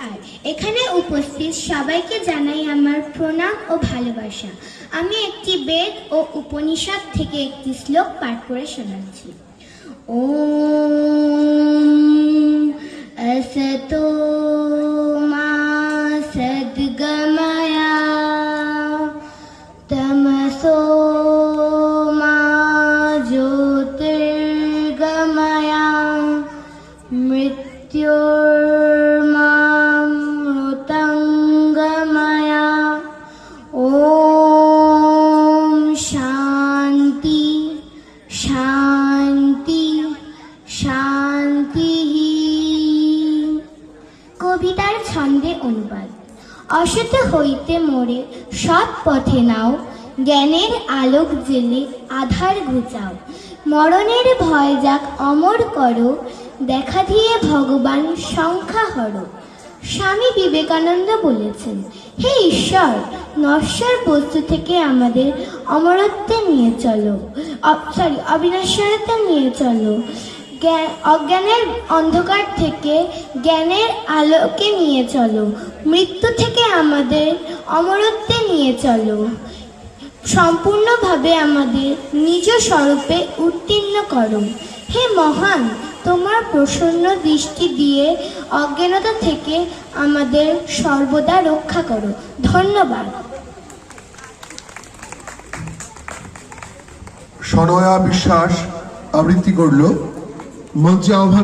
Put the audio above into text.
নমস্কার। এখানে উপস্থিত সবাইকে জানাই আমার প্রণাম ও ভালোবাসা। আমি একটি বেদ ও উপনিষদ থেকে একটি শ্লোক পাঠ করে শোনাচ্ছি। ওম আসতো মা সদ্গময়া তমসো মা জ্যোতির্গময়া মৃত্যুর্মামৃতঙ্গময়া। ওম শান্তি শান্তি শান্তি। কবিতার ছন্দে অনুবাদ। অসৎ হইতে মোরে সৎ পথে নাও, জ্ঞানের আলোক জেলে আধার ঘুচাও। মরণের ভয় যাক অমর করো, দেখা দিয়ে ভগবান সংখ্যা হরো। স্বামী বিবেকানন্দ বলেছেন, হে ঈশ্বর, নশ্বর বস্তু থেকে আমাদের অমরত্বে নিয়ে চলো, অবিনশ্বরত্বে নিয়ে চলো। অজ্ঞানের অন্ধকার থেকে জ্ঞানের আলোকে নিয়ে চলো। মৃত্যু থেকে আমাদের অমরত্বে নিয়ে চলো। সম্পূর্ণভাবে আমাদের নিজ স্বরূপে উত্তীর্ণ করো। হে মহান, তোমার প্রসন্ন দৃষ্টি দিয়ে অজ্ঞানতা থেকে আমাদের সর্বদা রক্ষা করো। ধন্যবাদ। সনয়া বিশ্বাস আবৃত্তি করল। মঞ্চে আহ্বান